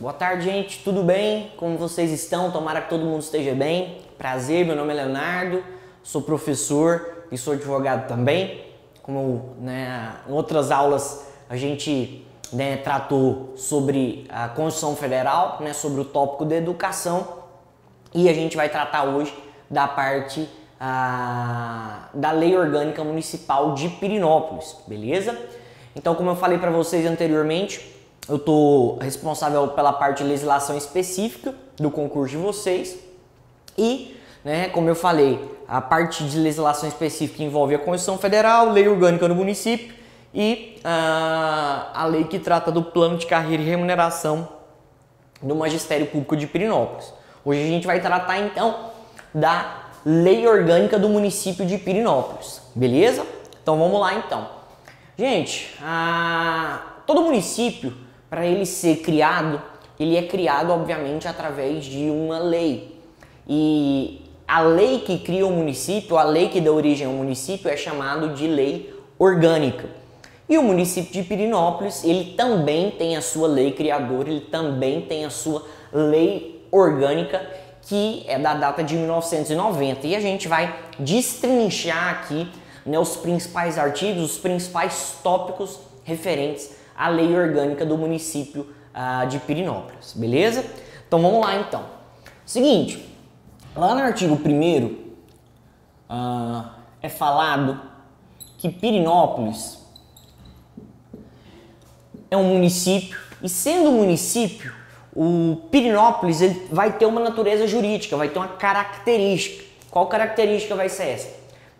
Boa tarde, gente. Tudo bem? Como vocês estão? Tomara que todo mundo esteja bem. Prazer, meu nome é Leonardo, sou professor e sou advogado também. Como em outras aulas a gente tratou sobre a Constituição Federal, sobre o tópico da educação, e a gente vai tratar hoje da parte da Lei Orgânica Municipal de Pirenópolis, beleza? Então, como eu falei para vocês anteriormente, eu estou responsável pela parte de legislação específica do concurso de vocês e, como eu falei, a parte de legislação específica envolve a Constituição Federal, Lei Orgânica do Município e a lei que trata do plano de carreira e remuneração do Magistério Público de Pirenópolis. Hoje a gente vai tratar então da Lei Orgânica do Município de Pirenópolis, beleza? Então vamos lá então. Gente, todo município, para ele ser criado, ele é criado obviamente através de uma lei. E a lei que cria o município, a lei que dá origem ao município é chamado de lei orgânica. E o município de Pirenópolis, ele também tem a sua lei criadora, ele também tem a sua lei orgânica, que é da data de 1990. E a gente vai destrinchar aqui os principais artigos, os principais tópicos referentes à lei orgânica do município de Pirenópolis, beleza? Então vamos lá então. Seguinte, lá no artigo 1º é falado que Pirenópolis é um município, e sendo um município, o Pirenópolis ele vai ter uma natureza jurídica, vai ter uma característica. Qual característica vai ser essa?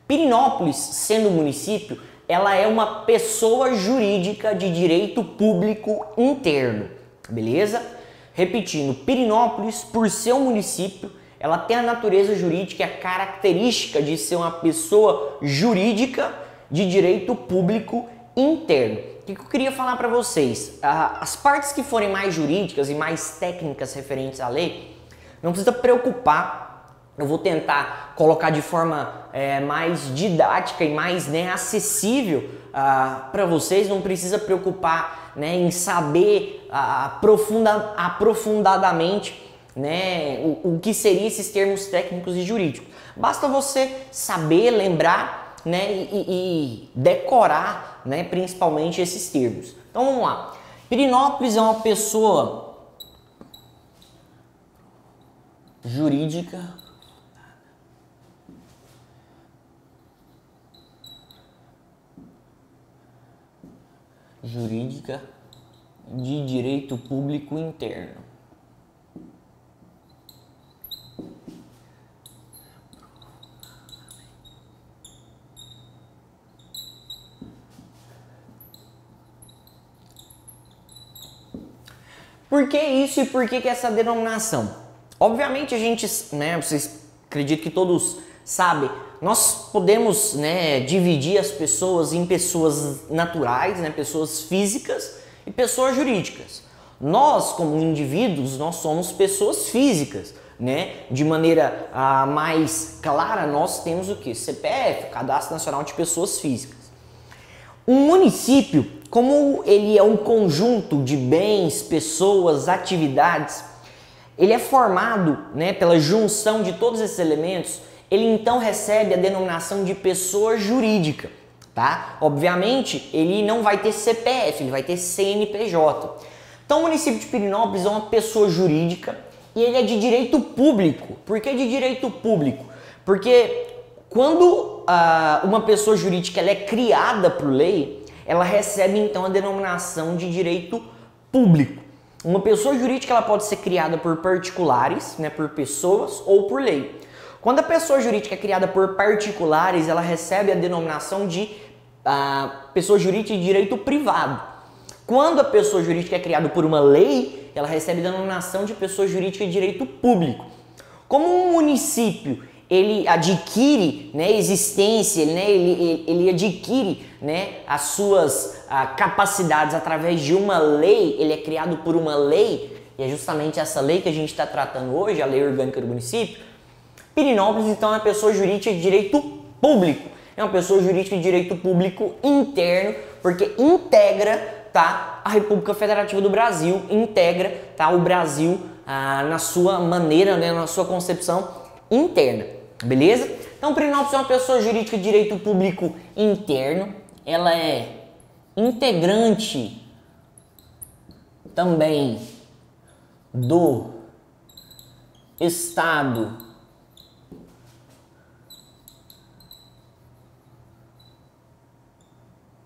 Pirenópolis, sendo um município, ela é uma pessoa jurídica de direito público interno, beleza? Repetindo, Pirenópolis, por ser um município, ela tem a natureza jurídica e a característica de ser uma pessoa jurídica de direito público interno. O que eu queria falar para vocês? As partes que forem mais jurídicas e mais técnicas referentes à lei, não precisa preocupar. Eu vou tentar colocar de forma mais didática e mais acessível para vocês. Não precisa preocupar em saber aprofundadamente o que seriam esses termos técnicos e jurídicos. Basta você saber, lembrar e decorar principalmente esses termos. Então vamos lá. Pirenópolis é uma pessoa jurídica de direito público interno. Por que isso e por que essa denominação? Obviamente a gente, vocês acredito que todos sabem, nós podemos dividir as pessoas em pessoas naturais, pessoas físicas e pessoas jurídicas. Nós, como indivíduos, nós somos pessoas físicas, de maneira mais clara, nós temos o que? CPF, Cadastro Nacional de Pessoas Físicas. Um município, como ele é um conjunto de bens, pessoas, atividades, ele é formado pela junção de todos esses elementos. Ele então recebe a denominação de pessoa jurídica, tá? Obviamente, ele não vai ter CPF, ele vai ter CNPJ. Então, o município de Pirenópolis é uma pessoa jurídica e ele é de direito público. Por que de direito público? Porque quando uma pessoa jurídica ela é criada por lei, ela recebe então a denominação de direito público. Uma pessoa jurídica ela pode ser criada por particulares, por pessoas ou por lei. Quando a pessoa jurídica é criada por particulares, ela recebe a denominação de pessoa jurídica de direito privado. Quando a pessoa jurídica é criada por uma lei, ela recebe a denominação de pessoa jurídica de direito público. Como um município ele adquire existência, ele adquire as suas capacidades através de uma lei, ele é criado por uma lei, e é justamente essa lei que a gente está tratando hoje, a Lei Orgânica do Município. Pirenópolis, então, é uma pessoa jurídica de direito público. É uma pessoa jurídica de direito público interno, porque integra tá, a República Federativa do Brasil, integra, tá, o Brasil na sua maneira, né, na sua concepção interna, beleza? Então, Pirenópolis é uma pessoa jurídica de direito público interno, ela é integrante também do Estado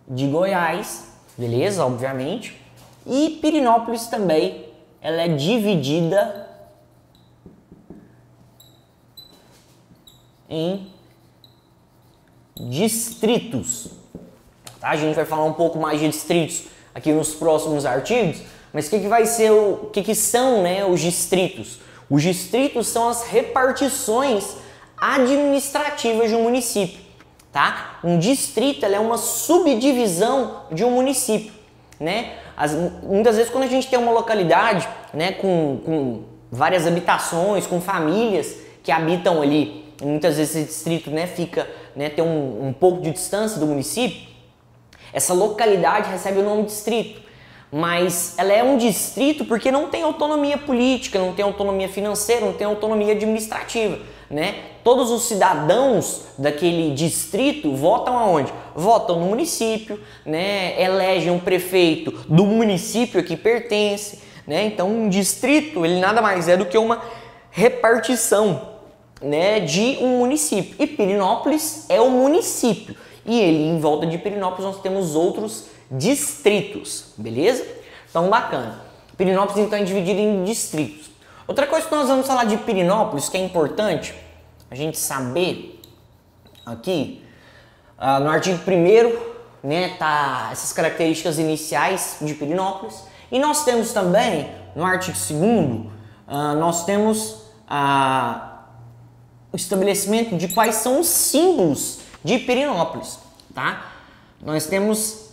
de Goiás, beleza? Obviamente. E Pirenópolis também, ela é dividida em distritos. Tá? A gente vai falar um pouco mais de distritos aqui nos próximos artigos, mas o que vai ser o que são, né, os distritos? Os distritos são as repartições administrativas de um município, tá? Um distrito, ela é uma subdivisão de um município, né? Muitas vezes quando a gente tem uma localidade, né, com várias habitações, com famílias que habitam ali, muitas vezes esse distrito, né, fica, né, tem um pouco de distância do município, essa localidade recebe o nome de distrito. Mas ela é um distrito porque não tem autonomia política, não tem autonomia financeira, não tem autonomia administrativa, né? Todos os cidadãos daquele distrito votam aonde? Votam no município, né? Elegem um prefeito do município a que pertence, né? Então, um distrito, ele nada mais é do que uma repartição, né, de um município. E Pirenópolis é o município. E ele, em volta de Pirenópolis, nós temos outros distritos, beleza? Então, bacana. Pirenópolis, então, é dividido em distritos. Outra coisa que nós vamos falar de Pirenópolis, que é importante a gente saber aqui, no artigo 1º, né, tá essas características iniciais de Pirenópolis. E nós temos também, no artigo 2º, nós temos o estabelecimento de quais são os símbolos de Pirenópolis, tá? Nós temos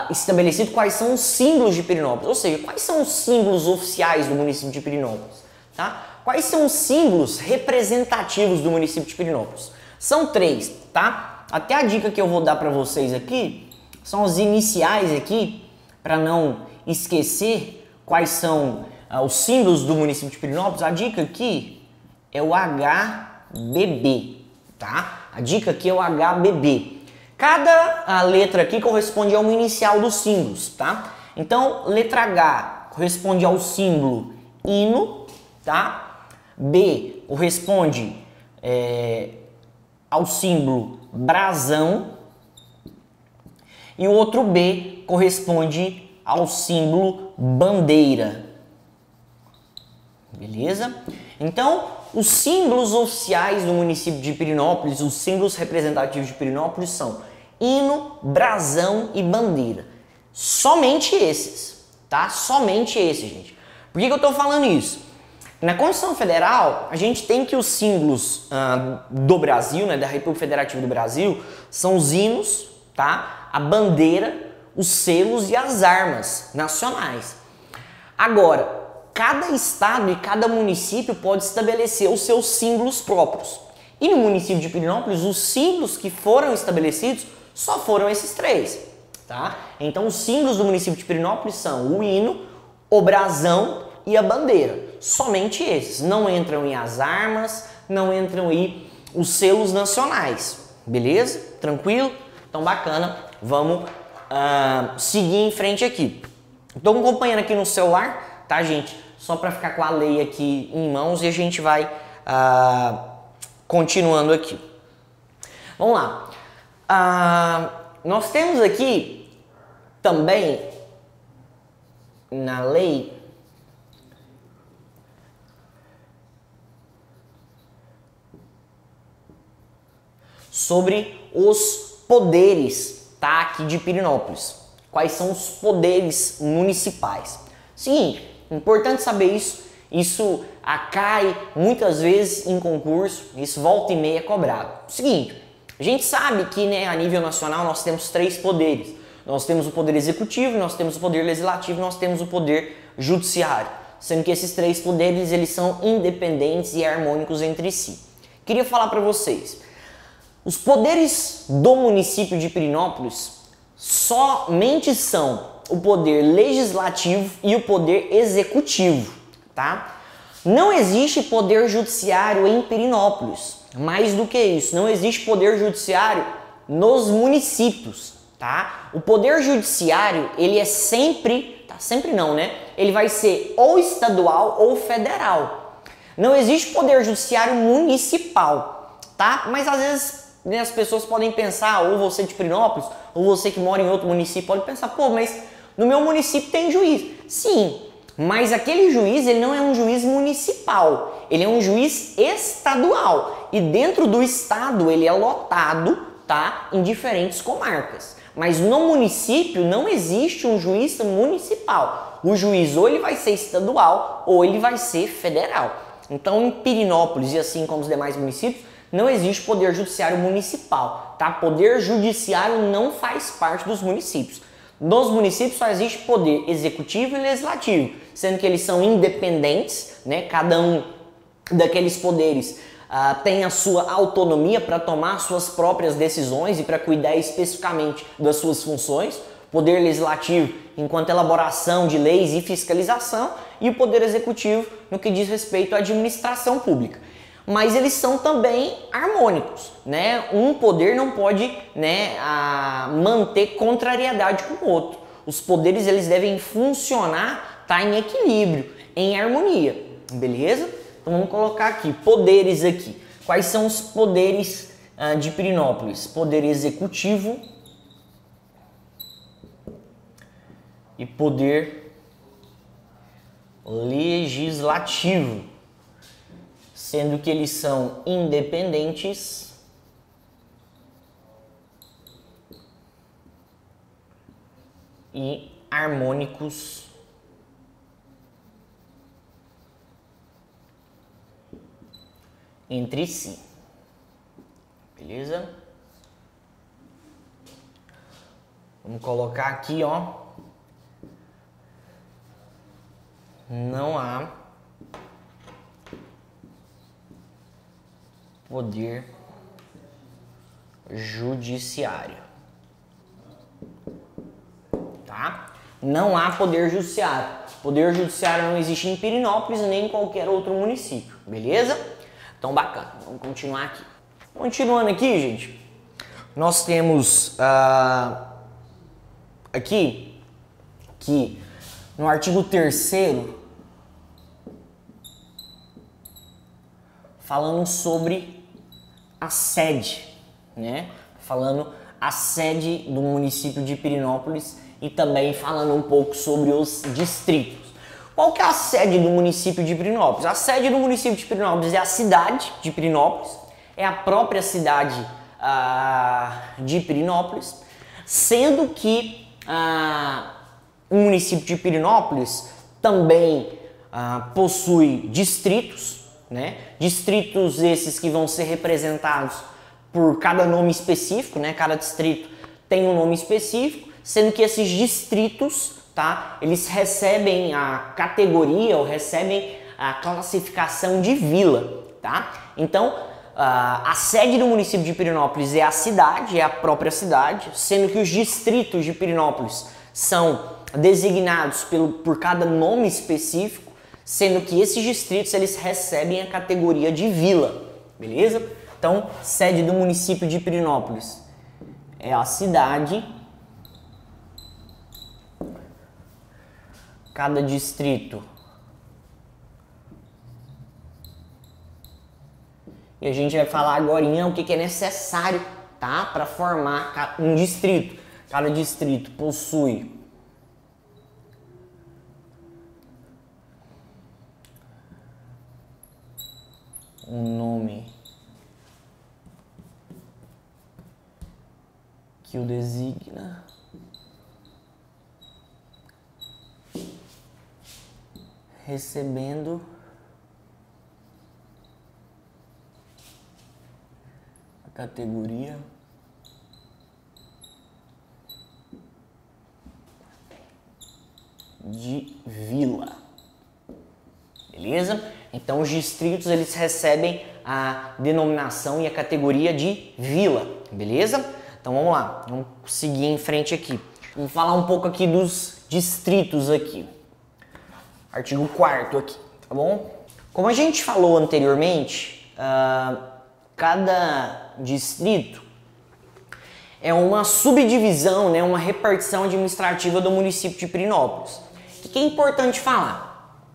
estabelecido quais são os símbolos de Pirenópolis, ou seja, quais são os símbolos oficiais do município de Pirenópolis, tá? Quais são os símbolos representativos do município de Pirenópolis? São 3, tá? Até a dica que eu vou dar para vocês aqui são os iniciais aqui, para não esquecer quais são os símbolos do município de Pirenópolis. A dica aqui é o HBB, tá? A dica aqui é o HBB. Cada letra aqui corresponde a uma inicial dos símbolos, tá? Então, letra H corresponde ao símbolo hino, tá? B corresponde ao símbolo brasão. E o outro B corresponde ao símbolo bandeira. Beleza? Então, os símbolos oficiais do município de Pirenópolis, os símbolos representativos de Pirenópolis são hino, brasão e bandeira. Somente esses, tá? Somente esses, gente. Por que eu tô falando isso? Na Constituição Federal, a gente tem que os símbolos do Brasil, né, da República Federativa do Brasil, são os hinos, tá? A bandeira, os selos e as armas nacionais. Agora, cada estado e cada município pode estabelecer os seus símbolos próprios. E no município de Pirenópolis, os símbolos que foram estabelecidos só foram esses 3, tá? Então, os símbolos do município de Pirenópolis são o hino, o brasão e a bandeira. Somente esses. Não entram aí as armas, não entram aí os selos nacionais. Beleza? Tranquilo? Então, bacana. Vamos seguir em frente aqui. Estou acompanhando aqui no celular, tá, gente? Só para ficar com a lei aqui em mãos e a gente vai continuando aqui. Vamos lá. Nós temos aqui também na lei sobre os poderes, tá, aqui de Pirenópolis. Quais são os poderes municipais? Seguinte, importante saber isso. Isso cai muitas vezes em concurso, isso volta e meia é cobrado. Seguinte, a gente sabe que, né, a nível nacional nós temos 3 poderes. Nós temos o poder executivo, nós temos o poder legislativo, nós temos o poder judiciário. Sendo que esses 3 poderes, eles são independentes e harmônicos entre si. Queria falar para vocês, os poderes do município de Pirenópolis somente são o poder legislativo e o poder executivo, tá? Não existe poder judiciário em Pirenópolis. Mais do que isso, não existe poder judiciário nos municípios, tá? O poder judiciário, ele é sempre, tá? Sempre não, né? Ele vai ser ou estadual ou federal. Não existe poder judiciário municipal, tá? Mas às vezes, né, as pessoas podem pensar, ou você de Pirenópolis, ou você que mora em outro município, pode pensar, pô, mas no meu município tem juiz. Sim, mas aquele juiz, ele não é um juiz municipal, ele é um juiz estadual. E dentro do estado, ele é lotado, tá, em diferentes comarcas. Mas no município não existe um juiz municipal. O juiz ou ele vai ser estadual ou ele vai ser federal. Então em Pirenópolis e assim como os demais municípios, não existe poder judiciário municipal, tá? Poder judiciário não faz parte dos municípios. Nos municípios só existe poder executivo e legislativo, sendo que eles são independentes, né? Cada um daqueles poderes tem a sua autonomia para tomar suas próprias decisões e para cuidar especificamente das suas funções. Poder legislativo enquanto elaboração de leis e fiscalização, e o poder executivo no que diz respeito à administração pública. Mas eles são também harmônicos, né? Um poder não pode, né, manter contrariedade com o outro. Os poderes eles devem funcionar, tá, em equilíbrio, em harmonia, beleza? Então vamos colocar aqui poderes aqui. Quais são os poderes de Pirenópolis? Poder executivo e poder legislativo, sendo que eles são independentes e harmônicos entre si. Beleza? Vamos colocar aqui, ó. Não há poder judiciário, tá? Não há poder judiciário. Poder judiciário não existe em Pirenópolis nem em qualquer outro município, beleza? Então bacana, vamos continuar aqui. Continuando aqui, gente, nós temos aqui que no artigo 3º falando sobre a sede, né? Falando a sede do município de Pirenópolis e também falando um pouco sobre os distritos. Qual que é a sede do município de Pirenópolis? A sede do município de Pirenópolis é a cidade de Pirenópolis, é a própria cidade de Pirenópolis, sendo que o município de Pirenópolis também possui distritos, né? Distritos esses que vão ser representados por cada nome específico, né? Cada distrito tem um nome específico, sendo que esses distritos, tá? Eles recebem a categoria ou recebem a classificação de vila, tá? Então, a sede do município de Pirenópolis é a cidade, é a própria cidade, sendo que os distritos de Pirenópolis são designados por cada nome específico, sendo que esses distritos eles recebem a categoria de vila, beleza? Então, sede do município de Pirenópolis é a cidade, cada distrito, e a gente vai falar agora o que é necessário, tá, para formar um distrito. Cada distrito possui um nome que o designa, recebendo a categoria de vila, beleza? Então os distritos eles recebem a denominação e a categoria de vila, beleza? Então vamos lá, vamos seguir em frente aqui. Vamos falar um pouco aqui dos distritos aqui. Artigo 4º aqui, tá bom? Como a gente falou anteriormente, cada distrito é uma subdivisão, né, uma repartição administrativa do município de Pirenópolis. O que é importante falar?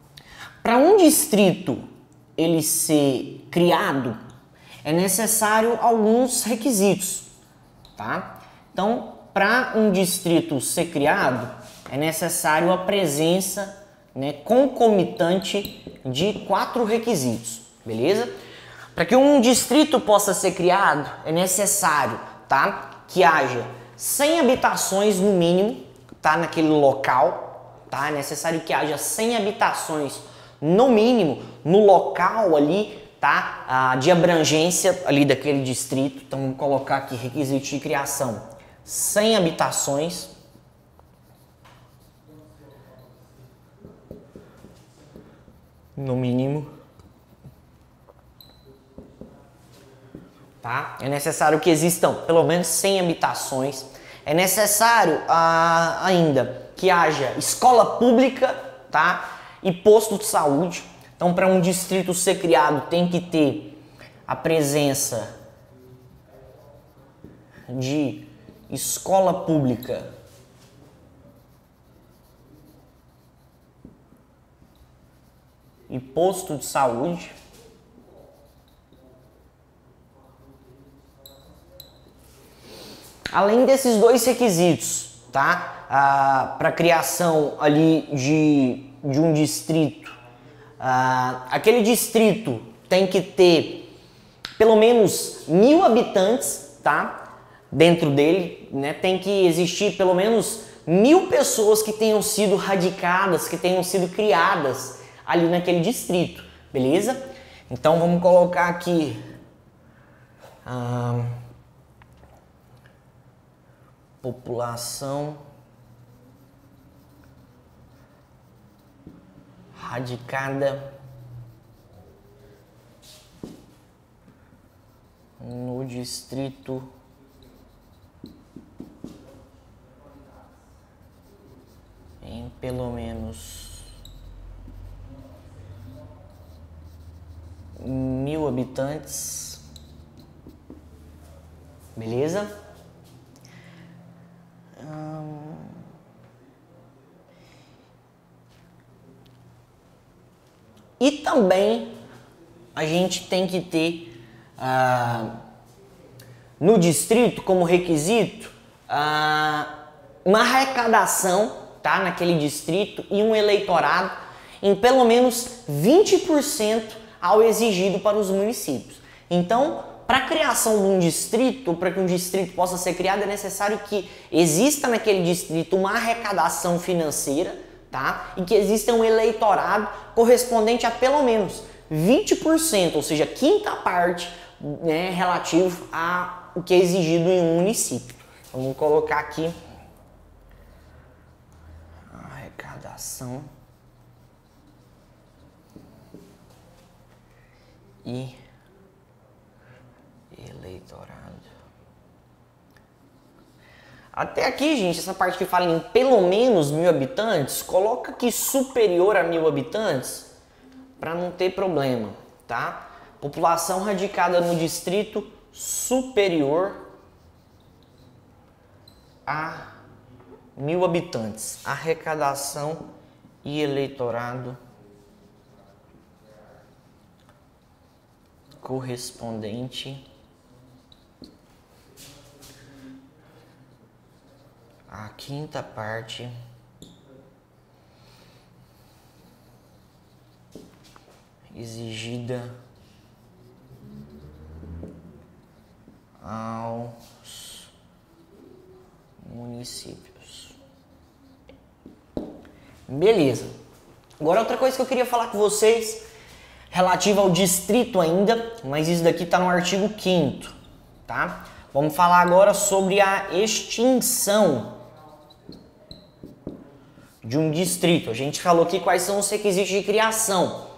Para um distrito ele ser criado, é necessário alguns requisitos, tá? Então, para um distrito ser criado, é necessário a presença, né, concomitante de 4 requisitos, beleza? Para que um distrito possa ser criado, é necessário, tá, que haja 100 habitações no mínimo, tá, naquele local, tá? É necessário que haja 100 habitações no mínimo no local ali, tá, de abrangência ali daquele distrito. Então vamos colocar aqui requisitos de criação: 100 habitações. No mínimo. Tá? É necessário que existam pelo menos 100 habitações. É necessário ainda que haja escola pública, tá? E posto de saúde. Então, para um distrito ser criado, tem que ter a presença de escola pública e posto de saúde. Além desses 2 requisitos, tá? Para a criação ali de um distrito, aquele distrito tem que ter pelo menos 1000 habitantes, tá? Dentro dele, né? Tem que existir pelo menos 1000 pessoas que tenham sido radicadas, que tenham sido criadas ali naquele distrito, beleza? Então vamos colocar aqui população radicada no distrito em pelo menos 1000 habitantes, beleza? E também a gente tem que ter no distrito como requisito uma arrecadação, tá, naquele distrito e um eleitorado em pelo menos 20% ao exigido para os municípios. Então, para a criação de um distrito, para que um distrito possa ser criado, é necessário que exista naquele distrito uma arrecadação financeira, tá? E que exista um eleitorado correspondente a pelo menos 20%, ou seja, quinta parte, né, relativo a o que é exigido em um município. Vamos colocar aqui arrecadação e eleitorado. Até aqui, gente, essa parte que fala em pelo menos 1000 habitantes, coloca aqui superior a 1000 habitantes para não ter problema, tá? População radicada no distrito superior a 1000 habitantes. Arrecadação e eleitorado correspondente a quinta parte exigida aos municípios. Beleza. Agora outra coisa que eu queria falar com vocês relativa ao distrito ainda, mas isso daqui está no artigo 5º, tá? Vamos falar agora sobre a extinção de um distrito. A gente falou aqui quais são os requisitos de criação.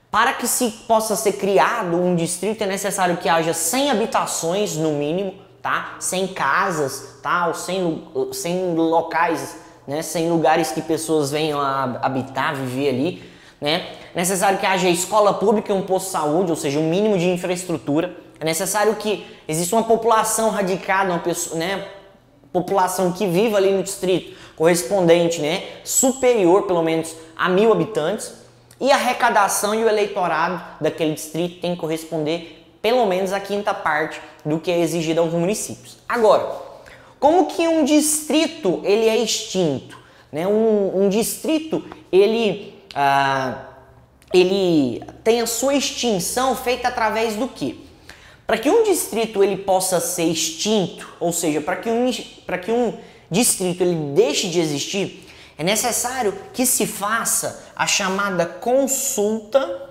Para que se possa ser criado um distrito é necessário que haja 100 habitações no mínimo, tá? Sem casas, tá? Ou sem locais, né? Sem lugares que pessoas venham a habitar, viver ali, né? É necessário que haja escola pública e um posto de saúde, ou seja, um mínimo de infraestrutura. É necessário que exista uma população radicada, uma pessoa, né? População que viva ali no distrito correspondente, né? Superior, pelo menos, a 1.000 habitantes. E a arrecadação e o eleitorado daquele distrito tem que corresponder pelo menos a 1/5 parte do que é exigido aos municípios. Agora, como que um distrito ele é extinto? Né? Um distrito ele tem a sua extinção feita através do quê? Para que um distrito ele possa ser extinto, ou seja, para que um distrito ele deixe de existir, é necessário que se faça a chamada consulta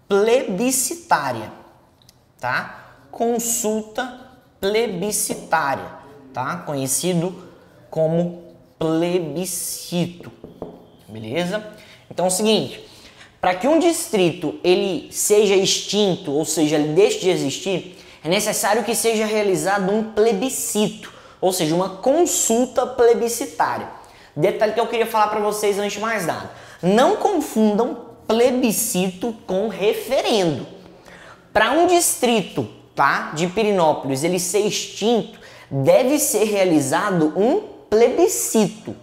plebiscitária, tá? Consulta plebiscitária, tá? Conhecido como plebiscito, beleza? Então é o seguinte, para que um distrito ele seja extinto, ou seja, ele deixe de existir, é necessário que seja realizado um plebiscito, ou seja, uma consulta plebiscitária. Detalhe que eu queria falar para vocês antes de mais nada. Não confundam plebiscito com referendo. Para um distrito, tá, de Pirenópolis ele ser extinto, deve ser realizado um plebiscito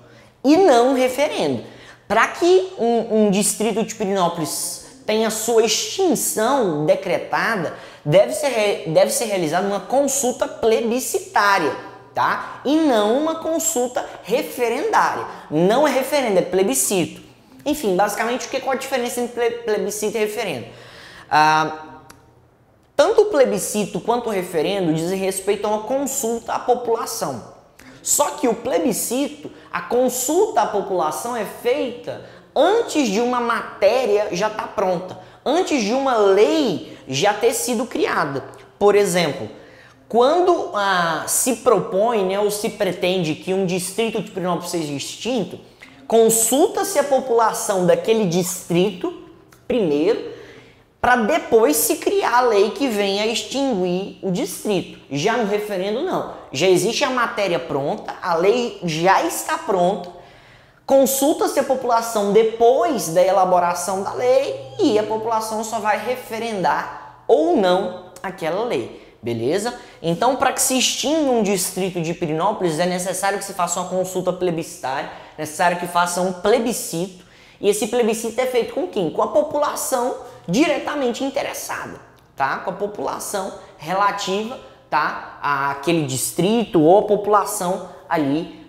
e não um referendo. Para que um distrito de Pirenópolis tenha sua extinção decretada, deve ser realizada uma consulta plebiscitária, tá? E não uma consulta referendária. Não é referendo, é plebiscito. Enfim, basicamente, qual a diferença entre plebiscito e referendo? Tanto o plebiscito quanto o referendo dizem respeito a uma consulta à população. Só que o plebiscito, a consulta à população é feita antes de uma matéria já estar pronta, antes de uma lei já ter sido criada. Por exemplo, quando se propõe, né, ou se pretende que um distrito de Pirenópolis seja extinto, consulta-se a população daquele distrito primeiro, para depois se criar a lei que venha a extinguir o distrito. Já no referendo não. Já existe a matéria pronta, a lei já está pronta, consulta-se a população depois da elaboração da lei e a população só vai referendar ou não aquela lei. Beleza? Então, para que se extinga um distrito de Pirenópolis, é necessário que se faça uma consulta plebiscitária, é necessário que faça um plebiscito, e esse plebiscito é feito com quem? Com a população diretamente interessada, tá? Com a população relativa, tá? Àquele distrito ou a população ali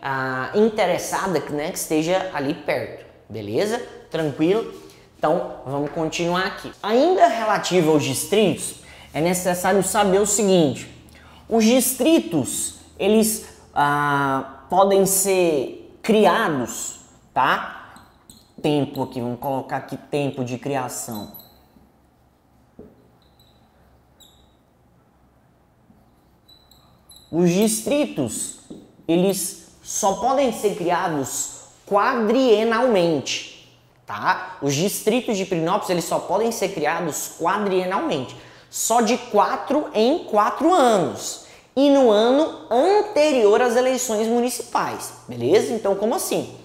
interessada, né? Que esteja ali perto, beleza? Tranquilo? Então, vamos continuar aqui. Ainda relativo aos distritos, é necessário saber o seguinte: os distritos, eles podem ser criados, tá? Tempo aqui, vamos colocar aqui tempo de criação. Os distritos, eles só podem ser criados quadrienalmente, tá? Os distritos de Pirenópolis, eles só podem ser criados quadrienalmente, só de 4 em 4 anos e no ano anterior às eleições municipais, beleza? Então, como assim?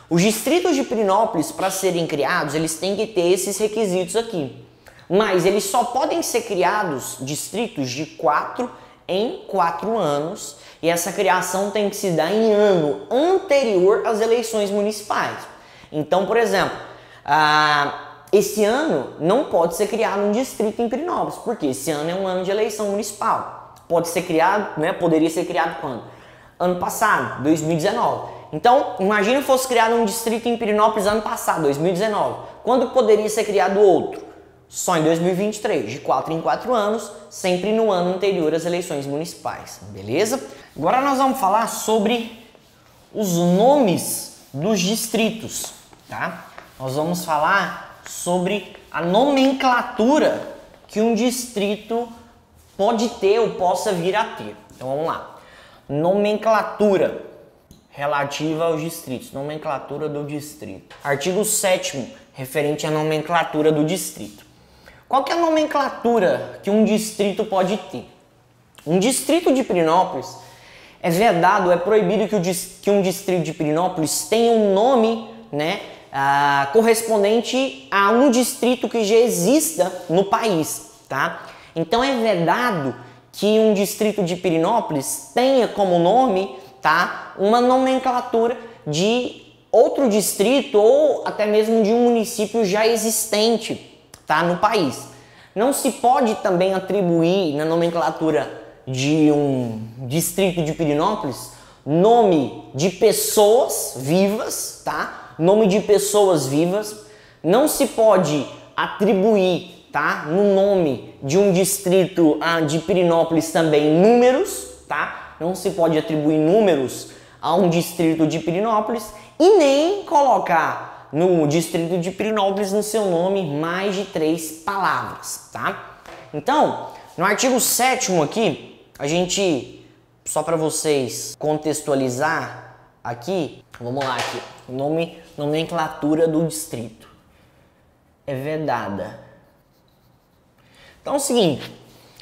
Os distritos de Pirenópolis, para serem criados, eles têm que ter esses requisitos aqui. Mas eles só podem ser criados distritos de 4 em 4 anos. E essa criação tem que se dar em ano anterior às eleições municipais. Então, por exemplo, esse ano não pode ser criado um distrito em Pirenópolis, porque esse ano é um ano de eleição municipal. Pode ser criado, né? Poderia ser criado quando? Ano passado, 2019. Então, imagine que fosse criado um distrito em Pirenópolis ano passado, 2019. Quando poderia ser criado outro? Só em 2023, de 4 em 4 anos, sempre no ano anterior às eleições municipais, beleza? Agora nós vamos falar sobre os nomes dos distritos, tá? Nós vamos falar sobre a nomenclatura que um distrito pode ter ou possa vir a ter. Então vamos lá. Nomenclatura relativa aos distritos. Nomenclatura do distrito. Artigo 7º, referente à nomenclatura do distrito. Qual que é a nomenclatura que um distrito pode ter? Um distrito de Pirenópolis é vedado, é proibido que um distrito de Pirenópolis tenha um nome, né, correspondente a um distrito que já exista no país, tá? Então é vedado que um distrito de Pirenópolis tenha como nome, tá, uma nomenclatura de outro distrito ou até mesmo de um município já existente, tá, no país. Não se pode também atribuir na nomenclatura de um distrito de Pirenópolis nome de pessoas vivas, tá? Nome de pessoas vivas. Não se pode atribuir, tá, no nome de um distrito de Pirenópolis também números, tá? Não se pode atribuir números a um distrito de Pirenópolis e nem colocar no distrito de Pirenópolis no seu nome mais de 3 palavras, tá? Então, no artigo 7º aqui, a gente, só para vocês contextualizar aqui, vamos lá aqui, nomenclatura do distrito é vedada. Então é o seguinte,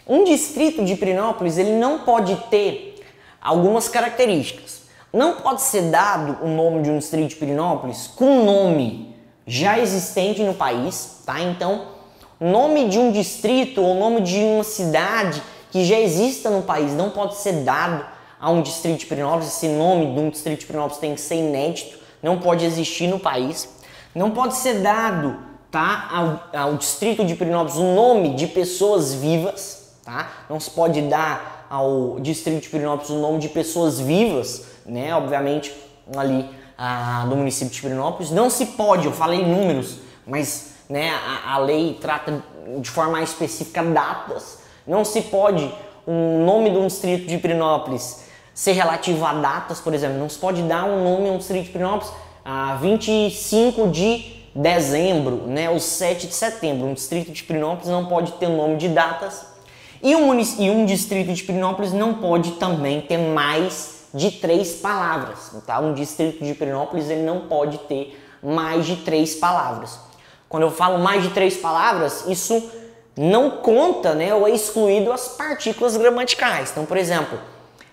um distrito de Pirenópolis, ele não pode ter algumas características. Não pode ser dado o nome de um distrito de Pirenópolis com um nome já existente no país, tá? Então, nome de um distrito ou nome de uma cidade que já exista no país não pode ser dado a um distrito de Pirenópolis. Esse nome de um distrito de Pirenópolis tem que ser inédito, não pode existir no país. Não pode ser dado, tá, ao distrito de Pirenópolis o nome de pessoas vivas, tá? Não se pode dar ao distrito de Pirenópolis o nome de pessoas vivas, né? Obviamente ali do município de Pirenópolis. Não se pode, eu falei números, mas, né, a lei trata de forma mais específica datas. Não se pode um nome de um distrito de Pirenópolis ser relativo a datas, por exemplo. Não se pode dar um nome a um distrito de Pirenópolis a 25 de dezembro, né, ou 7 de setembro. Um distrito de Pirenópolis não pode ter nome de datas. E um distrito de Pirenópolis não pode também ter mais de 3 palavras. Tá? Um distrito de Pirenópolis ele não pode ter mais de 3 palavras. Quando eu falo mais de 3 palavras, isso não conta, né, ou é excluído as partículas gramaticais. Então, por exemplo,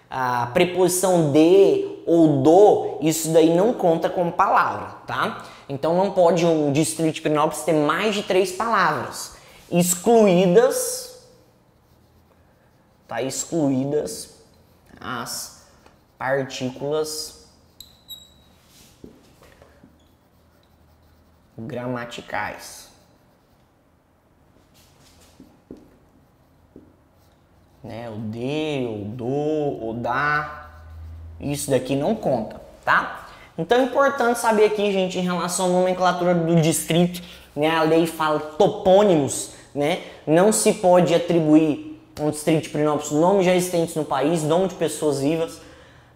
a preposição de ou do, isso daí não conta como palavra, tá? Então não pode um distrito de Pirenópolis ter mais de 3 palavras, excluídas, tá? Excluídas as partículas gramaticais. Né, o de, o do, o da, isso daqui não conta, tá? Então é importante saber aqui, gente, em relação à nomenclatura do distrito, né, a lei fala topônimos, né, não se pode atribuir a um distrito de Pirenópolis nomes já existentes no país, nome de pessoas vivas,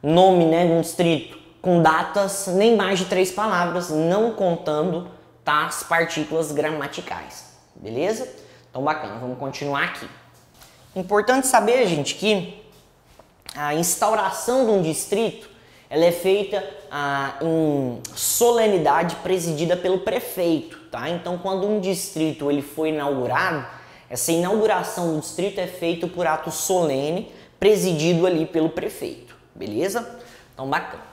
nome, né, de um distrito com datas, nem mais de 3 palavras, não contando, tá, as partículas gramaticais, beleza? Então bacana, vamos continuar aqui. Importante saber, gente, que a instauração de um distrito ela é feita em solenidade presidida pelo prefeito, tá? Então, quando um distrito ele foi inaugurado, essa inauguração do distrito é feita por ato solene presidido ali pelo prefeito, beleza? Então, bacana.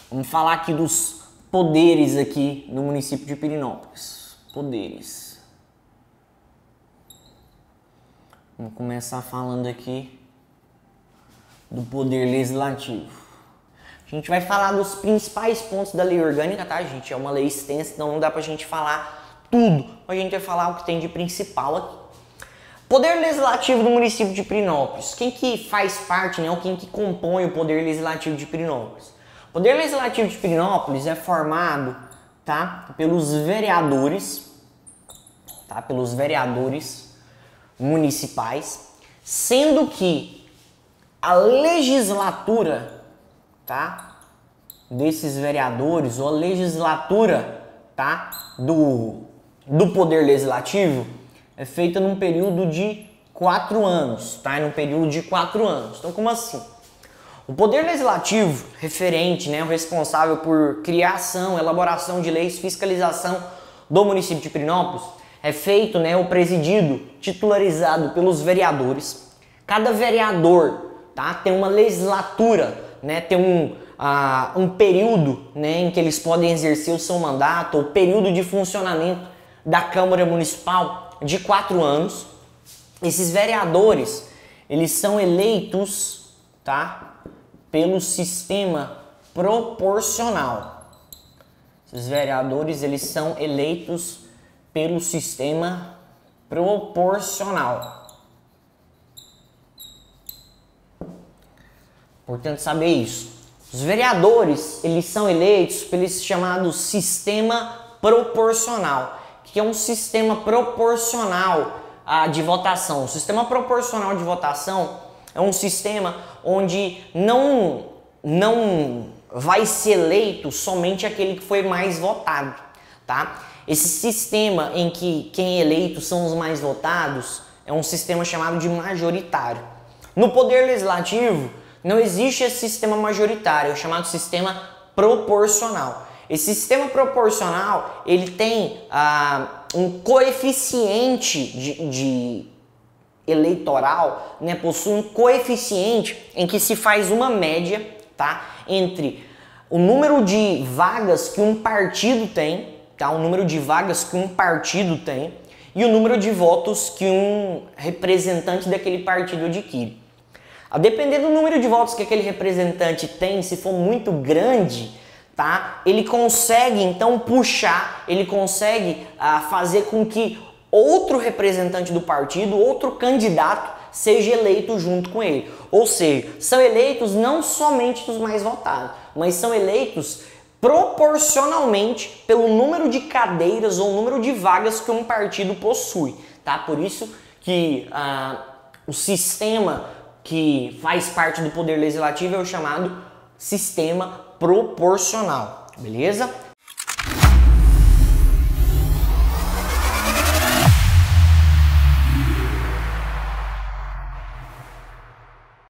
Vamos falar aqui dos poderes aqui no município de Pirenópolis. Poderes. Vamos começar falando aqui do poder legislativo. A gente vai falar dos principais pontos da lei orgânica, tá, gente? É uma lei extensa, então não dá pra gente falar tudo. A gente vai falar o que tem de principal aqui. Poder legislativo do município de Pirenópolis. Quem que faz parte, né? Ou quem que compõe o poder legislativo de Pirenópolis? O poder legislativo de Pirenópolis é formado, tá, pelos vereadores, tá? Pelos vereadores municipais, sendo que a legislatura, tá, desses vereadores, ou a legislatura, tá, do poder legislativo é feita num período de 4 anos, tá? Num período de 4 anos. Então, como assim? O poder legislativo referente, né, o responsável por criação, elaboração de leis, fiscalização do município de Pirenópolis é feito, né, o presidido, titularizado pelos vereadores. Cada vereador tá? Tem uma legislatura, né? Tem um período, né, em que eles podem exercer o seu mandato, o período de funcionamento da Câmara Municipal de 4 anos. Esses vereadores, eles são eleitos, tá, pelo sistema proporcional. Esses vereadores, eles são eleitos pelo sistema proporcional. Importante saber isso. Os vereadores, eles são eleitos pelo chamado sistema proporcional, que é um sistema proporcional de votação. O sistema proporcional de votação é um sistema onde não vai ser eleito somente aquele que foi mais votado, tá? Esse sistema em que quem é eleito são os mais votados é um sistema chamado de majoritário. No Poder Legislativo não existe esse sistema majoritário, é chamado sistema proporcional. Esse sistema proporcional, ele tem um coeficiente de eleitoral, né? Possui um coeficiente em que se faz uma média, tá? Entre o número de vagas que um partido tem, tá? O número de vagas que um partido tem e o número de votos que um representante daquele partido adquire. A depender do número de votos que aquele representante tem, se for muito grande, tá? Ele consegue então puxar, ele consegue fazer com que outro representante do partido, outro candidato, seja eleito junto com ele. Ou seja, são eleitos não somente os mais votados, mas são eleitos proporcionalmente pelo número de cadeiras ou número de vagas que um partido possui, tá? Por isso que o sistema que faz parte do Poder Legislativo é o chamado sistema proporcional, beleza?